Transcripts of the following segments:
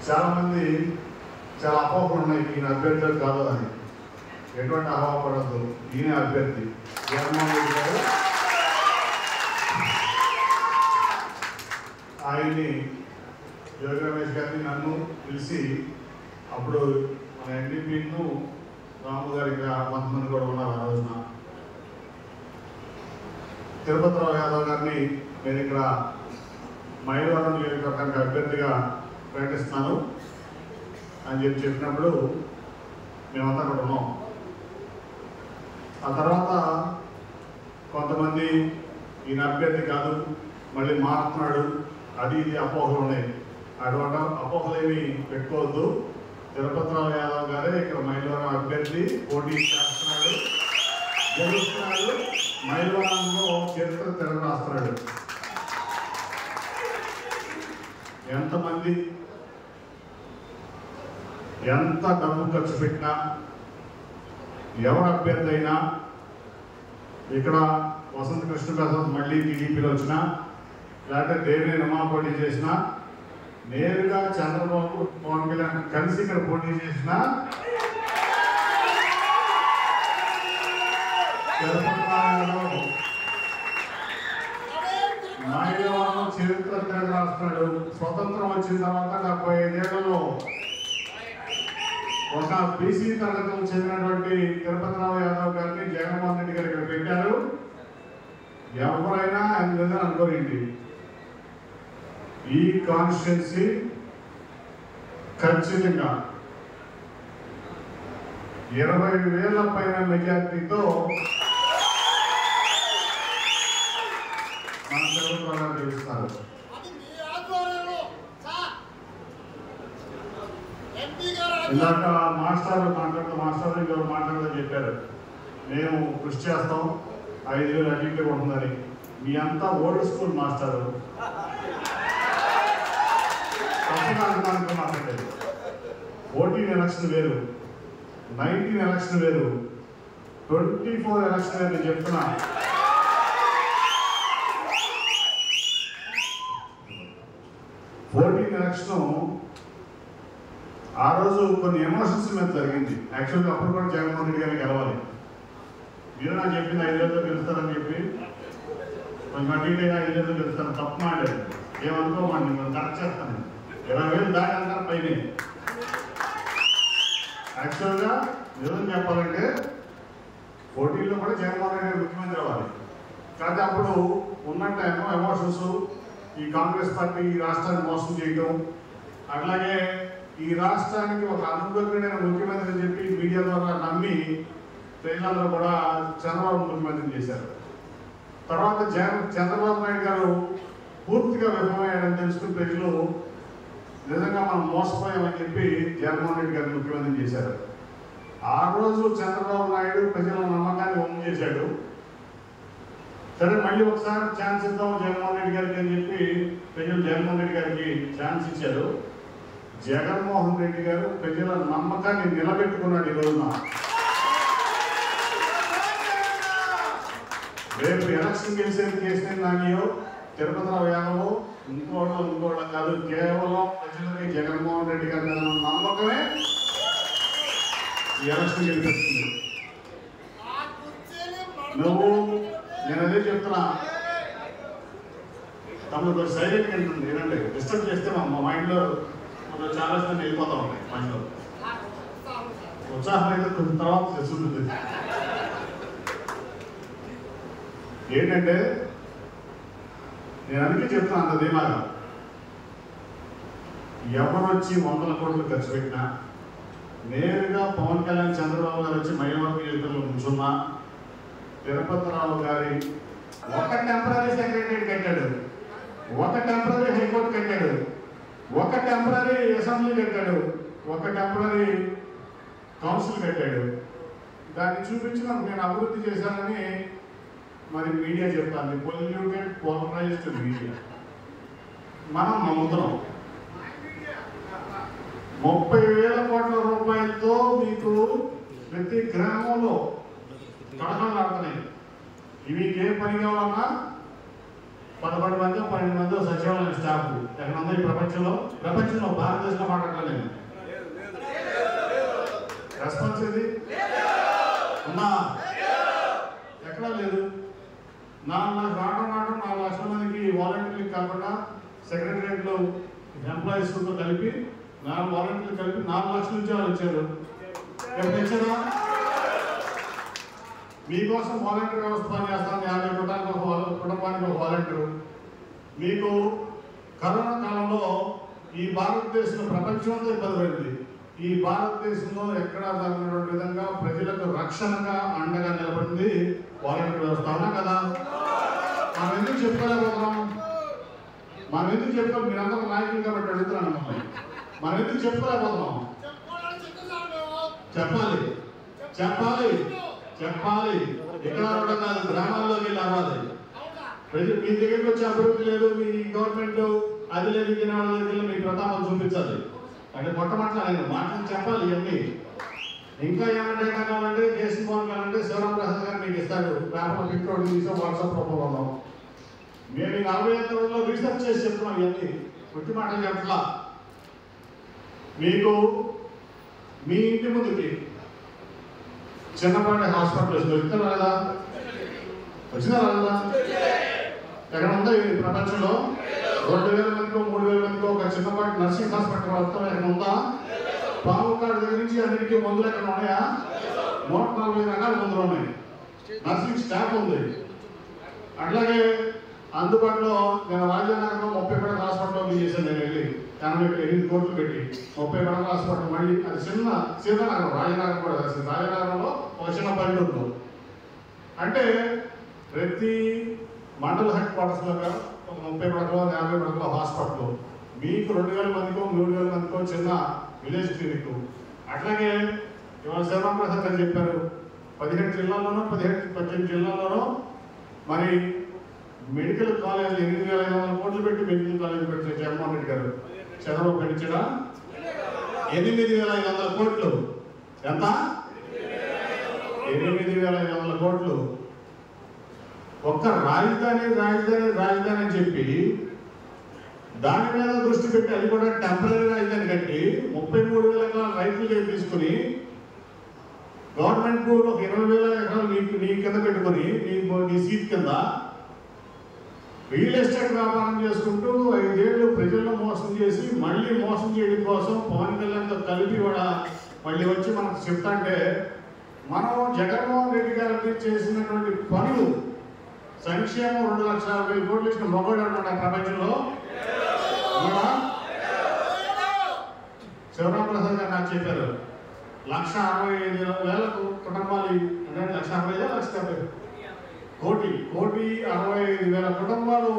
చాలామంది చాలా అపోహలు ఉన్నాయి, ఈయన అభ్యర్థులు కాదు అని. ఎటువంటి అపోహపడద్దు, ఈయన అభ్యర్థి జగన్మోహన్ రెడ్డి గారు. ఆయన్ని యోగి రమేష్ గారిని నన్ను పిలిచి అప్పుడు మన ఎన్డీపీను రాము గారి కొంతమంది కూడా ఉన్నారు ఆ రోజున. తిరుపతిరావు యాదవ్ గారిని నేను ఇక్కడ మైలవరం నియోజకవర్గానికి అభ్యర్థిగా ప్రకటిస్తున్నాను అని చెప్పినప్పుడు మేమంతా కూడా ఉన్నాం. ఆ తర్వాత కొంతమంది ఈయన అభ్యర్థి కాదు, మళ్ళీ మారుతున్నాడు, అది ఇది అపోహలు ఉన్నాయి. అటువంటి అపోహలు ఏమి పెట్టుకోవద్దు. తిరుపతిరావు యాదవ్ గారే ఇక్కడ మైలవరం అభ్యర్థి, పోటీ చేస్తున్నాడు, గెలుస్తున్నాడు, మైలవరంలో చరిత్ర తెర రాస్తున్నాడు. ఎంతమంది ఎంత డబ్బు ఖర్చు పెట్టినా, ఎవరు అభ్యర్థి అయినా, ఇక్కడ వసంత కృష్ణ ప్రసాద్ మళ్ళీ టీడీపీలో వచ్చినా, లేకపోతే దేవినేని ఉమా పోటీ చేసినా, నేరుగా చంద్రబాబు పవన్ కళ్యాణ్ కలిసి ఇక్కడ పోటీ చేసిన మైలవరం చరిత్ర తెర రాస్తున్నాడు. స్వతంత్రం వచ్చిన తర్వాత 75 ఏళ్లలో ఒక బీసీ తరగతులకు చెందినటువంటి తిరుపతిరావు యాదవ్ గారిని జగన్మోహన్ రెడ్డి గారు ఇక్కడ పెట్టారు. ఎవరైనా ఆయన అనుకోండి, ఈ కాన్స్టిట్యున్సీ ఖచ్చితంగా 20,000 పైన మెజార్టీతో మన తిరుపతిరావు గెలుస్తారు. ఇందాక మాస్టర్లు మాట్లాడుతూ చెప్పారు, మేము కృషి చేస్తాం, 5,000 అటు ఉంటుందని. మీ అంతా ఓల్డ్ స్కూల్ మాస్టరు మాట్లాడేది. 14 ఎలక్షన్ వేరు, 19 ఎలక్షన్ వేరు, 24 ఎలక్షన్ వేరు. నేను చెప్తున్నా, ఎలక్షన్ ఆ రోజు కొన్ని ఎమోషన్స్ మీద జరిగింది. యాక్చువల్గా అప్పుడు కూడా జగన్మోహన్ రెడ్డి గారిని గెలవాలి. మీరు నాకు చెప్పింది 5,000 గెలుస్తారని చెప్పి, కొంచెం అటు ఇటు 5,000 గెలుస్తాను, తప్పు మాట్లాడు, ఏమనుకోమండి, నేను కరెక్ట్ చేస్తాను. 20,000 దాటి అంటారు పైన. యాక్చువల్గా నిజం చెప్పాలంటే పోటీల్లో కూడా జగన్మోహన్ రెడ్డి గారు ముఖ్యమంత్రి అవ్వాలి. కానీ అప్పుడు ఉన్న టైంలో ఎమోషన్స్, ఈ కాంగ్రెస్ పార్టీ ఈ రాష్ట్రాన్ని మోసం చేయటం, అట్లాగే ఈ రాష్ట్రానికి ఒక అనుభవజ్ఞుడైన ముఖ్యమంత్రి అని చెప్పి మీడియా ద్వారా నమ్మి ప్రజలందరూ కూడా చంద్రబాబు ముఖ్యమంత్రిని చేశారు. తర్వాత చంద్రబాబు నాయుడు గారు పూర్తిగా విఫలమయ్యాడని తెలుసుకుని ప్రజలు నిజంగా మనం మోసపోయామని చెప్పి జగన్మోహన్ రెడ్డి గారిని ముఖ్యమంత్రిని చేశారు. ఆ రోజు చంద్రబాబు నాయుడు ప్రజల నమ్మకాన్ని వమ్ము చేశాడు. సరే మళ్ళీ ఒకసారి ఛాన్స్ ఇద్దాం జగన్మోహన్ రెడ్డి గారికి అని చెప్పి ప్రజలు జగన్మోహన్ రెడ్డి గారికి ఛాన్స్ ఇచ్చారు. జగన్మోహన్ రెడ్డి గారు ప్రజల నమ్మకాన్ని నిలబెట్టుకున్నాడు. ఈ రోజున రేపు ఎలక్షన్ గెలిచేది చేసిన నానియో, తిరుపతిరావు యాదవ్, ఇంకోళ్ళ కాదు, కేవలం ప్రజలకి జగన్మోహన్ రెడ్డి గారి మీద నమ్మకమే ఈ ఎలక్షన్ గెలిపిస్తుంది. నువ్వు నేను అదే చెప్తున్నా, తమకు సైలెంట్గా ఉంటుంది. ఏంటంటే డిస్టర్బ్ చేస్తే మా మైండ్లో చాలా మంది వెళ్ళిపోతా ఉంటాయి. మైండ్లో ఉత్సాహం అయితే కొంచెం తర్వాత తెలుసుంటుంది. ఏంటంటే నేను అందుకే చెప్తాను, అంత ధీమాగా ఎవరు వచ్చి 100 కోట్లు ఖర్చు పెట్టినా, నేరుగా పవన్ కళ్యాణ్ చంద్రబాబు గారు వచ్చి మైలవరం ఎన్నికల్లో నుంచున్నా, తిరుపతిరావు గారి ఒక టెంపరీ సెక్రటరీ కట్టాడు, ఒక టెంపరీ హైకోర్టు కట్టాడు, ఒక టెంపరీ అసెంబ్లీ కట్టాడు, ఒక టెంపరీ కౌన్సిల్ కట్టాడు. దాన్ని చూపించిన నేను అభివృద్ధి చేశానని మరి మీడియా చెప్తాను. పొల్యూటెడ్ పోలరైజ్డ్ మీడియా మనం నమ్ముతున్నాం. 30,000 కోట్ల రూపాయలతో మీకు ప్రతి గ్రామంలో కడకలు ఆడుతున్నాయి. ఇవి ఏ పని కావాలన్నా 11 మంది 12 మంది సచివాలయం స్టాఫ్ ఎక్కడ ఉందో ఈ ప్రపంచంలో భారతదేశంలో మాట్లాడలేదు నేను. రెస్పాన్స్ ఏది ఉన్నా ఎక్కడా లేదు. 4 లక్షల మందికి వాలంటీర్లకు కాకుండా సెక్రటరియట్లో ఎంప్లాయీస్తో కలిపి 4 వాలంటీర్లు కలిపి 4 లక్షల ఉద్యోగాలు ఇచ్చారు. ఇచ్చారా? మీకోసం వాలంటీర్ వ్యవస్థ పనిచేస్తాను. 50 కుటుంబానికి ఒక వాలంటీరు. మీకు కరోనా కాలంలో ఈ భారతదేశంలో ప్రపంచంతో ఇబ్బంది పడింది. ఈ భారతదేశంలో ఎక్కడా జరిగినటువంటి విధంగా ప్రజలకు రక్షణగా అండగా నిలబడింది వాలంటీర్ వ్యవస్థ. అవునా కదా? మనం ఎందుకు చెప్పుకోలేకపోతున్నాం? మీరందరూ నాయకులు కాబట్టి అడుగుతున్నాను మిమ్మల్ని. మనం ఎందుకు చెప్పుకోలేకపోతున్నాం? చెప్పాలి. ఇక్కడ కాదు, గ్రామాల్లోకి వెళ్ళి అవ్వాలి. ప్రజలు మీ దగ్గరికి వచ్చి అభివృద్ధి లేదు, మీ గవర్నమెంట్ అది లేదు, మీ ప్రతాపం చూపించాలి. అంటే మొట్టమొదటి మాటలు చెప్పాలి. ఇవన్నీ ఇంకా ఏమైనా డేటా కావాలంటే కేసీ మోహన్ కావాలంటే శివరాం ప్రసాద్ గారు మీకు ఇస్తారు. పేపర్లో ప్రింట్ అవుట్ తీసాం, వాట్సాప్ రూపంలో. మేము ఈ 45 రోజుల్లో రీసెర్చ్ చేసి చెప్తున్నాం. ఇవన్నీ పుట్టి మాటలు చెప్పట్లా. మీకు మీ ఇంటి ముందుకి చిన్నపాటి హాస్పిటల్ వచ్చిందా లేదా? ఎక్కడ ఉందా ఈ ప్రపంచంలో? 2000 మందికో 3000 మందికో ఒక చిన్నపాటి నర్సింగ్ హాస్పిటల్ మొత్తం ఎక్కడ ఉందా? పావుకాడు దగ్గర నుంచి అన్నిటికీ మందులు ఎక్కడ ఉన్నాయా? 140 రకాల మందులు ఉన్నాయి. నర్సింగ్ స్టాఫ్ ఉంది. అట్లాగే అందుబాటులో నేను రాజానగరంలో 30 పడక హాస్పిటల్ చేశాను. నేను వెళ్ళి 8 కోట్లు పెట్టి 30 పడక హాస్పిటల్. మళ్ళీ అది సీతానగరం, రాజనగరం కూడా రాజనగరంలో ఒక చిన్న పల్లెటూరు. అంటే ప్రతి మండల హెడ్ క్వార్టర్స్లో ఒక 30 పడకలో 50 పడకలో హాస్పిటల్. మీకు 2000 మందికో 3000 మందికో చిన్న విలేజ్ క్లినిక్. అట్లాగే ఇవాళ శివరాం ప్రసాద్ గారు చెప్పారు 17 జిల్లాల్లోనూ 18 జిల్లాల్లోనూ మరి మెడికల్ కాలేజ్ 8,500 కోట్లు పెట్టి మెడికల్ కాలేజ్ పెట్టారు జగన్మోహన్ రెడ్డి గారు. చంద్రబాబు గడిచడా 8,500 కోట్లు. ఎంత? 8,500 కోట్లు. ఒక్క రాజధాని అని చెప్పి దాని మీద దృష్టి పెట్టి అది కూడా టెంపరీ రాజధాని కట్టి 33,000 ఎకరాల రైతులు తీసుకుని గవర్నమెంట్ భూములు ఒక 20,000 ఎకరాలు నీ కింద పెట్టుకుని నీ సీట్ కింద రియల్ ఎస్టేట్ వ్యాపారం చేసుకుంటూ 5 ఏళ్ళు ప్రజలను మోసం చేసి మళ్ళీ మోసం చేయడం కోసం పవన్ కళ్యాణ్తో కలిపి కూడా మళ్ళీ వచ్చి మనకు చెప్తాంటే మనం జగన్మోహన్ రెడ్డి గారికి చేసినటువంటి పనులు సంక్షేమం 2,60,000 కోట్లు ఇచ్చిన మొగోడు అన్నమాట ప్రపంచంలో. శివరాం ప్రసాద్ గారు నాకు చెప్పారు 1,65,000 కుటుంబాలు అంటే 1,65,000 కోటి 65,000 కుటుంబాలు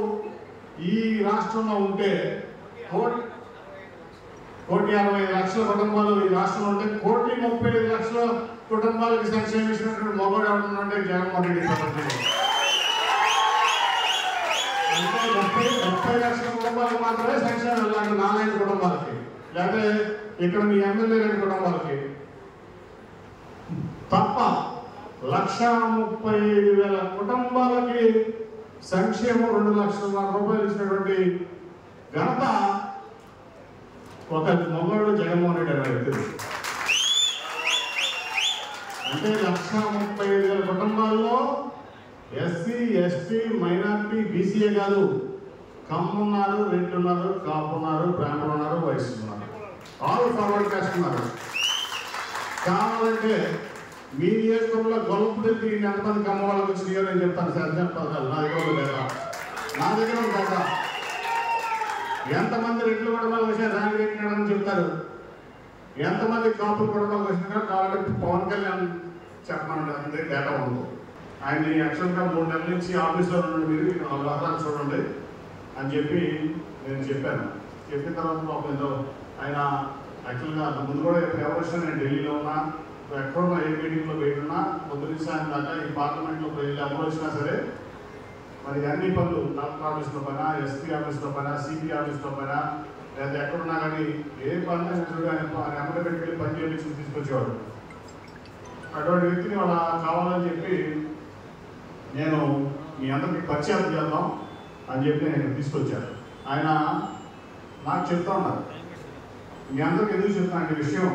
ఈ రాష్ట్రంలో ఉంటే 1,60,00,000 కుటుంబాలు ఈ రాష్ట్రంలో ఉంటే 1,35,00,000 కుటుంబాలకి సంక్షేమం ఇచ్చినటువంటి మొగోడు ఎవరున్నారంటే జగన్మోహన్ రెడ్డి ప్రభుత్వం. అంటే 30 లక్షల కుటుంబాలకు మాత్రమే సంక్షేమం వెళ్ళాలి. 4,5 కుటుంబాలకి లేకపోతే ఇక్కడ మీ ఎమ్మెల్యే 2 కుటుంబాలకి తప్ప 1,35,000 కుటుంబాలకి సంక్షేమం 2,00,000 రూపాయలు ఇచ్చినటువంటి ఘనత ఒక మొగోడు జగన్మోహన్ రెడ్డి గారు. అంటే 1,35,000 కుటుంబాల్లో ఎస్సీ ఎస్టీ మైనారిటీ బీసీఏ కాదు, కమ్మున్నారు, రెడ్లు ఉన్నారు, కాపు ఉన్నారు, బ్రాహ్మణులు ఉన్నారు, వైశ్యులు ఉన్నారు, ఆల్ ఫార్వర్డ్ క్యాస్ట్ ఉన్నారు. కావాలంటే మీ నియోజకవర్గంలో గొల్లపు దగ్గర ఎంతమంది కమ్మ వాళ్ళకి వచ్చినాయో నేను చెప్తాను. సంక్షేమ పథకాలు నా దగ్గర ఉంది కదా. ఎంతమంది రెడ్లు కుటుంబాలకు వచ్చినా ర్యాంక్ పెట్టినాడని చెప్తారు. ఎంతమంది కాపుల కుటుంబాలకు వచ్చినా కావాలంటే పవన్ కళ్యాణ్ చెప్పమని అంటే డేటా ఉంది. ఆయన యాక్చువల్గా 3 నెలల నుంచి ఆఫీస్లో ఉండండి, మీరు వ్యవహారాలు చూడండి అని చెప్పి నేను చెప్పాను. చెప్పిన తర్వాత పాపం ఆయన యాక్చువల్గా ముందు కూడా ఎవరు వచ్చినా నేను ఢిల్లీలో ఉన్నా, ఎక్కడున్నా, ఏ మీటింగ్లో పెట్టున్నా, పొద్దున్న సాయం దాకా ఈ పార్లమెంట్లో వెళ్ళి ఎవరు వచ్చినా సరే మరి అన్ని పనులు కలెక్టర్ ఆఫీస్లో పైన, ఎస్పీ ఆఫీస్లో పైన, సిపి ఆఫీస్లో పైన, లేదా ఎక్కడున్నా కానీ ఏ పని ఆయన అమలు పెట్టుకెళ్ళి పని చేయించి తీసుకొచ్చేవాడు. అటువంటి వ్యక్తిని వాళ్ళ కావాలని చెప్పి నేను మీ అందరికీ పరిచయం చేద్దాం అని చెప్పి నేను తీసుకొచ్చాను. ఆయన నాకు చెప్తా ఉన్నారు. మీ అందరికి ఎందుకు చెప్తున్నా అంటే విషయం,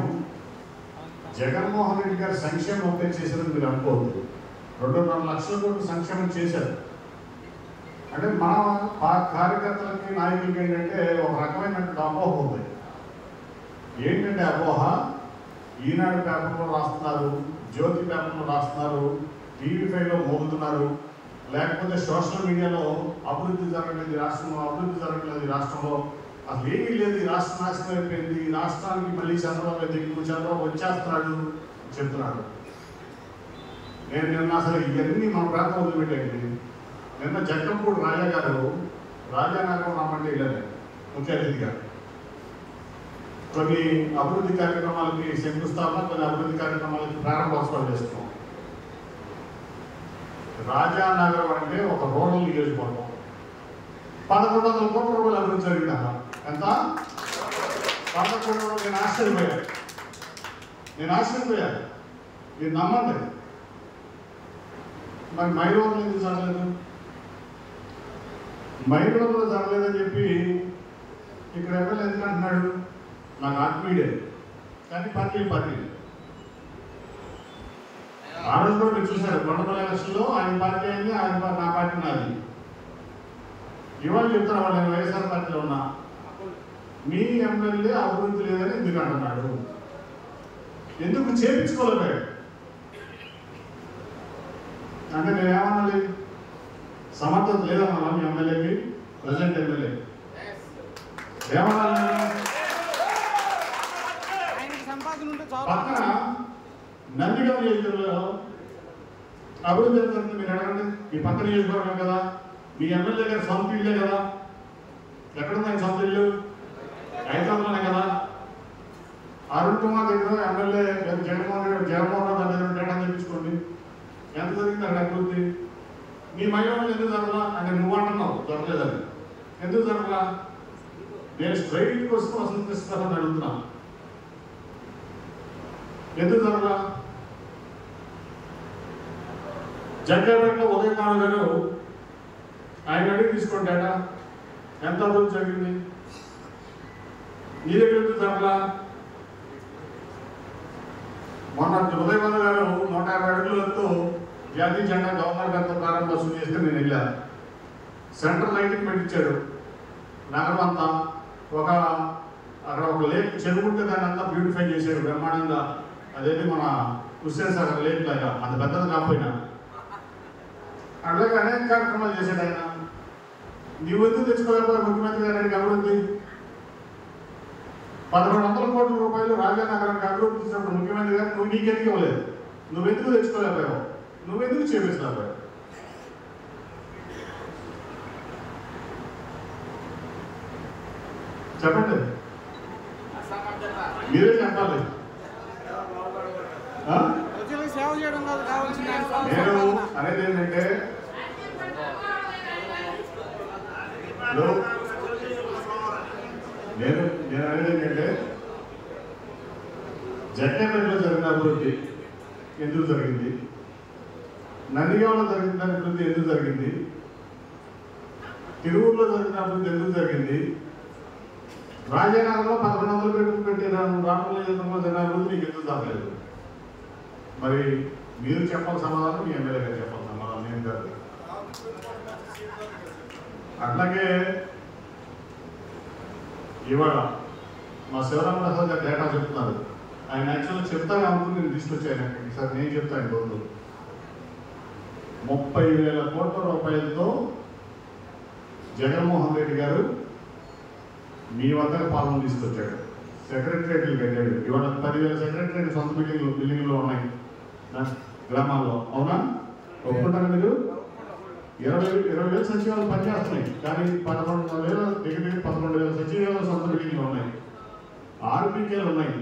జగన్మోహన్ రెడ్డి గారు సంక్షేమం ఒకే చేశారని మీరు అనుకోవద్దు. 2.5 లక్షల కోట్లు సంక్షేమం చేశారు. అంటే మన కార్యకర్తలకి నాయకులకి ఏంటంటే ఒక రకమైనటువంటి అపోహ ఉంది. ఏంటంటే అపోహ, ఈనాడు పేపర్లో రాస్తున్నారు, జ్యోతి పేపర్లో రాస్తున్నారు, టీవీ5లో మోగుతున్నారు, లేకపోతే సోషల్ మీడియాలో అభివృద్ధి జరగలేదు ఈ రాష్ట్రంలో, అభివృద్ధి జరగలేదు ఈ రాష్ట్రంలో, అసలు ఏమీ లేదు, ఈ రాష్ట్రం నాశనం అయిపోయింది, ఈ రాష్ట్రానికి మళ్ళీ చంద్రబాబు దిక్కు, చంద్రబాబు వచ్చేస్తున్నాడు చెప్తున్నాడు. నేను నిన్న అసలు ఇవన్నీ మన ప్రాంతం వదిలిపెట్టేది. నిన్న జక్కంపూడి రాజా గారు రాజానగరం రమ్మంటే వెళ్ళారు ముఖ్య అతిథిగా. కొన్ని అభివృద్ధి కార్యక్రమాలకి శంకుస్థాపన, కొన్ని అభివృద్ధి కార్యక్రమాలకి ప్రారంభోత్సవాలు చేస్తున్నాం. రాజానగరం అంటే ఒక రూరల్ నియోజకవర్గం. 1100 కోట్ల రూపాయలు అభివృద్ధి జరిగింది అక్కడ. ఎంత? 1100. నేను ఆశ్చర్యపోయాను. మీరు నమ్మండి. మరి మైరోడ్లో ఎందుకు జరగలేదు? మైరోడ్లో జరగలేదని చెప్పి ఇక్కడ ఎమ్మెల్యే ఎందుకు అంటున్నాడు? నాకు ఆత్మీయుడే, కానీ పార్టీ ఆ రోజు కూడా మీరు చూశారు. 200 ఎలక్షన్లో ఆయన పార్టీ అయింది, నా పార్టీ నాది. ఇవాళ చెప్తాను, వాళ్ళు నేను వైఎస్ఆర్ పార్టీలో ఉన్నా, మీ ఎమ్మెల్యే అభివృద్ధి లేదని ఎందుకు అంటున్నాడు? ఎందుకు చేయించుకోలేకపోయాడు అంటే నేనేమన్నాలి? సమర్థత లేదన్నా మీ ఎమ్మెల్యేకి, ప్రజెంట్ ఎమ్మెల్యే ఏమన్నా? పక్కన నందిగామ నియోజకవర్గంలో అభివృద్ధి జరుగుతుంది. మీరు అడగండి, ఈ పక్క నియోజకవర్గం కదా, మీ ఎమ్మెల్యే గారు సొంత ఇల్లే కదా. ఎక్కడుంది ఆయన సొంత ఇల్లు? హైదరాబాద్లోనే కదా. అరుణ్ కుమార్ దగ్గర ఎమ్మెల్యే జగన్మోహన్ రావు దగ్గర డేటా తెప్పించుకోండి, ఎంత జరిగింది అక్కడ అభివృద్ధి. మీ మహిళలు ఎందుకు జరగలా అంటే నువ్వు అంటున్నావు జరగలేదని. ఎందుకు జరగలా? నేను స్ట్రైట్ కోసం వసంతిస్తానని అడుగుతున్నా. ఎందుకు జరగలా? జగ్గపేటలో ఉదయనారాయణ గారు ఆయన అడిగి తీసుకోండి డేటా, ఎంత అభివృద్ధి జరిగింది. నీ దగ్గర ఎందుకు జరగలా? మొన్న ఉదయనారాయణ గారు 150 అడుగులతో జాతీయ జెండా గవర్నర్ గారితో ప్రారంభోత్సవం చేస్తే నేను వెళ్ళాను. సెంట్రల్ లైటింగ్ పెట్టించాడు నగరం అంతా. అక్కడ ఒక లేక్ చెరువుంటే దాన్ని అంతా బ్యూటిఫై చేశాడు బ్రహ్మాండంగా. అదేంటి మన హుస్సేన్ సాగర్ లేక్ లాగా, అంత పెద్దది కాకపోయినా. అట్లాగే అనేక కార్యక్రమాలు చేశాడు ఆయన. నీవు ఎందుకు తెచ్చుకోలేకపోతే ముఖ్యమంత్రి గారికి అభివృద్ధి? 1100 కోట్ల రూపాయలు రాజానగరానికి అభివృద్ధి చేసినప్పుడు ముఖ్యమంత్రి గారు నువ్వు నీకెందుకు ఇవ్వలేదు? నువ్వెందుకు తెచ్చుకోలేకపోయావు? నువ్వెందుకు చేపిస్తావు? చెప్పండి, మీరే చెప్పాలి. నేను అనేది ఏంటంటే నేను అనేది ఏంటంటే జగ్గపేటలో జరిగిన అభివృద్ధి ఎందుకు జరిగింది? నందిగామలో జరిగిన అభివృద్ధి ఎందుకు జరిగింది? తిరువురులో జరిగిన అభివృద్ధి ఎందుకు జరిగింది? రాజానగరంలో 1100 పెట్టి రామలో జరిగిన అభివృద్ధి మీకు ఎందుకు జరగలేదు? మరి మీరు చెప్పాలి సమాధానం, మీ ఎమ్మెల్యే గారు చెప్పాలి సమాధానం, నేను కాదు. అట్లాగే ఇవాళ మా శివరామ ప్రసాద్ గారు డేటా చెప్తున్నారు. ఆయన యాక్చువల్గా చెప్తాను అనుకుని నేను తీసుకొచ్చాను. ఈసారి నేను చెప్తాను. రోజు 30,000 కోట్ల రూపాయలతో జగన్మోహన్ రెడ్డి గారు మీ వద్దకు పాలన తీసుకొచ్చాడు. సెక్రటరేట్లు కట్టాడు. ఇవాళ 10,000 సెక్రటరేట్ సొంత బిల్డింగ్లో ఉన్నాయి గ్రామాల్లో. అవునా? ఒప్పుకుంటారా మీరు? 20,000 సచివాలయాలు పనిచేస్తున్నాయి, కానీ 11,000 దగ్గర 11,000 సచివాలయాలు సొంత బిల్డింగ్లు ఉన్నాయి. ఆర్బీకేలు ఉన్నాయి,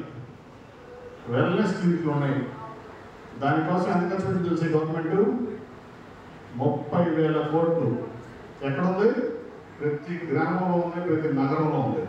వెల్నెస్ క్లినిక్లు ఉన్నాయి. దానికోసం ఎంత ఖర్చు పెట్టి తెలిసే గవర్నమెంట్ 30,000 కోట్లు. ఎక్కడ ఉంది? ప్రతి గ్రామంలో ఉంది, ప్రతి నగరంలో ఉంది.